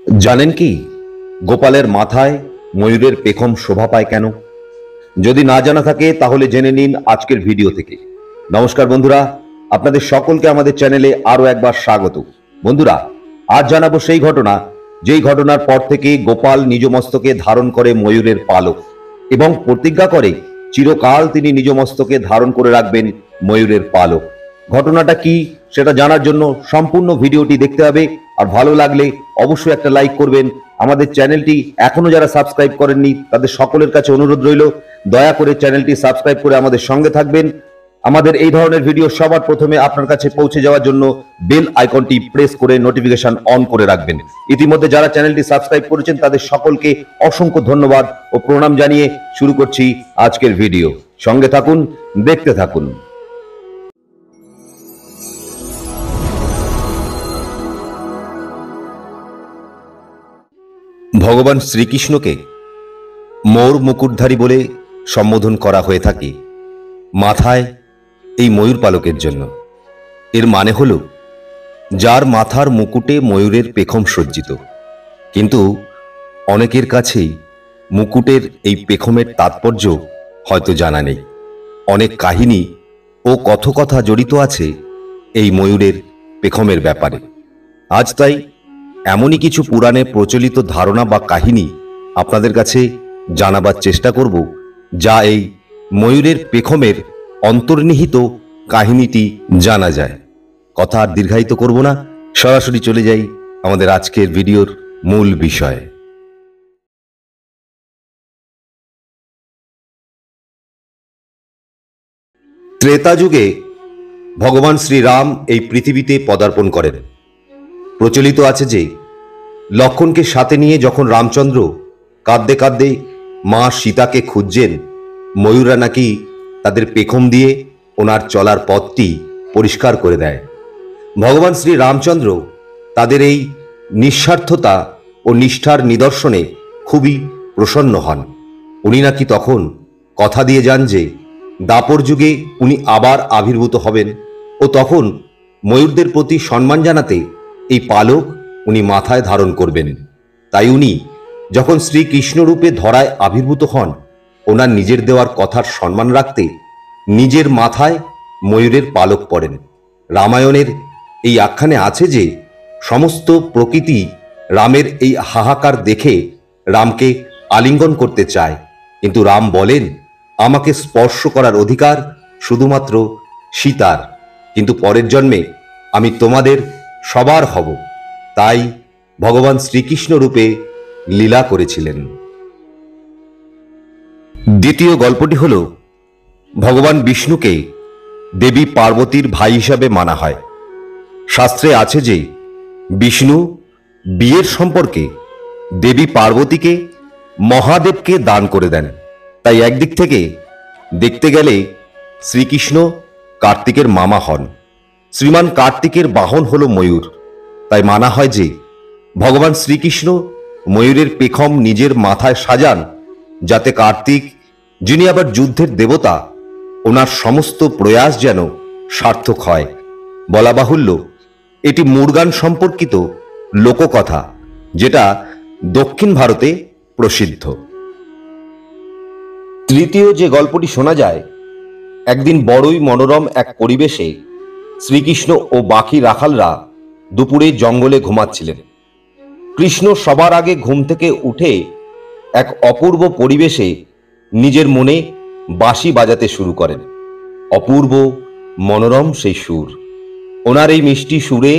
জানেন কি গোপালের মাথায় ময়ূরের পেখম শোভা পায় কেন? যদি না জানা থাকে তাহলে জেনে নিন আজকের ভিডিও থেকে। নমস্কার বন্ধুরা, আপনাদের সকলকে আমাদের চ্যানেলে আরো একবার স্বাগত। বন্ধুরা, আজ জানাবো সেই ঘটনা যেই ঘটনার পর থেকে গোপাল নিজ মস্তকে ধারণ করে ময়ূরের পালক এবং প্রতিজ্ঞা করে চিরকাল তিনি নিজ মস্তকে ধারণ করে রাখবেন ময়ূরের পালক। ঘটনাটা কি সেটা জানার জন্য সম্পূর্ণ ভিডিওটি দেখতে হবে। আর ভালো লাগলে অবশ্যই একটা লাইক করবেন। আমাদের চ্যানেলটি এখনো যারা সাবস্ক্রাইব করেননি তাদের সকলের কাছে অনুরোধ রইল, দয়া করে চ্যানেলটি সাবস্ক্রাইব করে আমাদের সঙ্গে থাকবেন। আমাদের এই ধরনের ভিডিও সবার প্রথমে আপনার কাছে পৌঁছে যাওয়ার জন্য বেল আইকনটি প্রেস করে নোটিফিকেশন অন করে রাখবেন। ইতিমধ্যে যারা চ্যানেলটি সাবস্ক্রাইব করেছেন তাদের সকলকে অসংখ্য ধন্যবাদ ও প্রণাম জানিয়ে শুরু করছি আজকের ভিডিও। সঙ্গে থাকুন, দেখতে থাকুন। ভগবান শ্রীকৃষ্ণকে ময়ূর মুকুটধারী বলে সম্বোধন করা হয়ে থাকে মাথায় এই ময়ূর পালকের জন্য। এর মানে হল যার মাথার মুকুটে ময়ূরের পেখম সজ্জিত। কিন্তু অনেকের কাছেই মুকুটের এই পেখমের তাৎপর্য হয়তো জানা নেই। অনেক কাহিনী ও কথকথা জড়িত আছে এই ময়ূরের পেখমের ব্যাপারে। আজ তাই এমনই কিছু পুরাণে প্রচলিত ধারণা বা কাহিনী আপনাদের কাছে জানাবার চেষ্টা করব, যা এই ময়ূরের পেখমের অন্তর্নিহিত কাহিনীটি জানা যায়। কথা আর দীর্ঘায়িত করব না, সরাসরি চলে যাই আমাদের আজকের ভিডিওর মূল বিষয়ে। ত্রেতা যুগে ভগবান শ্রীরাম এই পৃথিবীতে পদার্পণ করেন। প্রচলিত আছে যে লক্ষ্মণকে সাথে নিয়ে যখন রামচন্দ্র কাঁদতে কাঁদতে মা সীতাকে খুঁজছেন, ময়ূররা নাকি তাদের পেখম দিয়ে ওনার চলার পথটি পরিষ্কার করে দেয়। ভগবান শ্রী রামচন্দ্র তাদের এই নিঃস্বার্থতা ও নিষ্ঠার নিদর্শনে খুবই প্রসন্ন হন। উনি নাকি তখন কথা দিয়ে যান যে দাপর যুগে উনি আবার আবির্ভূত হবেন ও তখন ময়ূরদের প্রতি সম্মান জানাতে এই পালক উনি মাথায় ধারণ করবেন। তাই উনি যখন শ্রীকৃষ্ণ রূপে ধরায় আবির্ভূত হন, ওনার নিজের দেওয়ার কথার সম্মান রাখতে নিজের মাথায় ময়ূরের পালক পরেন। রামায়ণের এই আখ্যানে আছে যে সমস্ত প্রকৃতি রামের এই হাহাকার দেখে রামকে আলিঙ্গন করতে চায়, কিন্তু রাম বলেন, আমাকে স্পর্শ করার অধিকার শুধুমাত্র সীতার, কিন্তু পরের জন্মে আমি তোমাদের সবার হব। তাই ভগবান শ্রীকৃষ্ণ রূপে লীলা করেছিলেন। দ্বিতীয় গল্পটি হল ভগবান বিষ্ণুকে দেবী পার্বতীর ভাই হিসাবে মানা হয়। শাস্ত্রে আছে যে বিষ্ণু বিয়ের সম্পর্কে দেবী পার্বতীকে মহাদেবকে দান করে দেন। তাই একদিক থেকে দেখতে গেলে শ্রীকৃষ্ণ কার্তিকের মামা হন। শ্রীমান কার্তিকের বাহন হল ময়ূর। তাই মানা হয় যে ভগবান শ্রীকৃষ্ণ ময়ূরের পেখম নিজের মাথায় সাজান, যাতে কার্তিক, যিনি আবার যুদ্ধের দেবতা, ওনার সমস্ত প্রয়াস যেন সার্থক হয়। বলা বাহুল্য এটি মুরগান সম্পর্কিত লোককথা, যেটা দক্ষিণ ভারতে প্রসিদ্ধ। তৃতীয় যে গল্পটি শোনা যায়, একদিন বড়ই মনোরম এক পরিবেশে শ্রীকৃষ্ণ ও বাকি রাখালরা দুপুরে জঙ্গলে ঘুমাচ্ছিলেন। কৃষ্ণ সবার আগে ঘুম থেকে উঠে এক অপূর্ব পরিবেশে নিজের মনে বাঁশি বাজাতে শুরু করেন। অপূর্ব মনোরম সেই সুর। ওনার এই মিষ্টি সুরে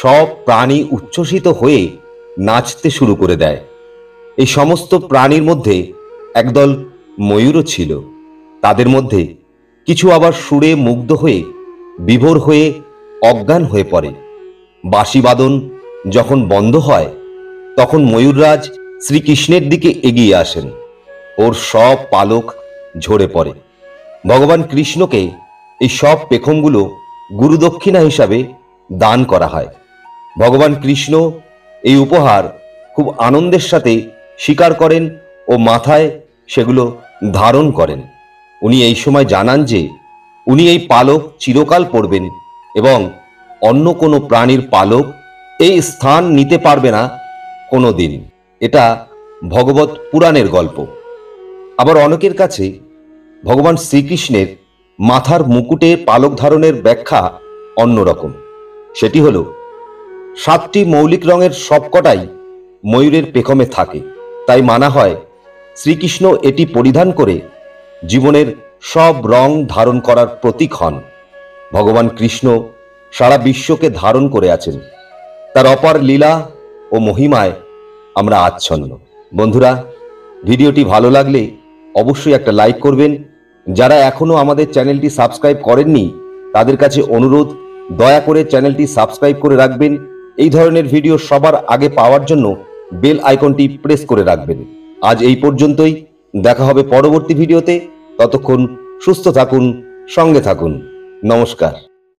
সব প্রাণী উচ্ছ্বসিত হয়ে নাচতে শুরু করে দেয়। এই সমস্ত প্রাণীর মধ্যে একদল ময়ূরও ছিল। তাদের মধ্যে কিছু আবার সুরে মুগ্ধ হয়ে বিভোর হয়ে অজ্ঞান হয়ে পড়ে। বাঁশি বাদন যখন বন্ধ হয়, তখন ময়ূররাজ শ্রীকৃষ্ণের দিকে এগিয়ে আসেন। ওর সব পালক ঝরে পড়ে। ভগবান কৃষ্ণকে এই সব পেখমগুলো গুরুদক্ষিণা হিসাবে দান করা হয়। ভগবান কৃষ্ণ এই উপহার খুব আনন্দের সাথে স্বীকার করেন ও মাথায় সেগুলো ধারণ করেন। উনি এই সময় জানান যে উনি এই পালক চিরকাল পরবেন এবং অন্য কোনো প্রাণীর পালক এই স্থান নিতে পারবে না, কোনো দিন। এটা ভগবত পুরাণের গল্প। আবার অনেকের কাছে ভগবান শ্রীকৃষ্ণের মাথার মুকুটে পালক ধারণের ব্যাখ্যা অন্যরকম। সেটি হল 7টি মৌলিক রঙের সবকটাই ময়ূরের পেখমে থাকে, তাই মানা হয় শ্রীকৃষ্ণ এটি পরিধান করে জীবনের সব রং ধারণ করার প্রতীক হন। ভগবান কৃষ্ণ সারা বিশ্বকে ধারণ করে আছেন। তার অপার লীলা ও মহিমায় আমরা আচ্ছন্ন। বন্ধুরা, ভিডিওটি ভালো লাগলে অবশ্যই একটা লাইক করবেন। যারা এখনো আমাদের চ্যানেলটি সাবস্ক্রাইব করেননি তাদের কাছে অনুরোধ, দয়া করে চ্যানেলটি সাবস্ক্রাইব করে রাখবেন। এই ধরনের ভিডিও সবার আগে পাওয়ার জন্য বেল আইকনটি প্রেস করে রাখবেন। আজ এই পর্যন্তই, দেখা হবে পরবর্তী ভিডিওতে। ততক্ষণ সুস্থ থাকুন, সঙ্গে থাকুন। নমস্কার।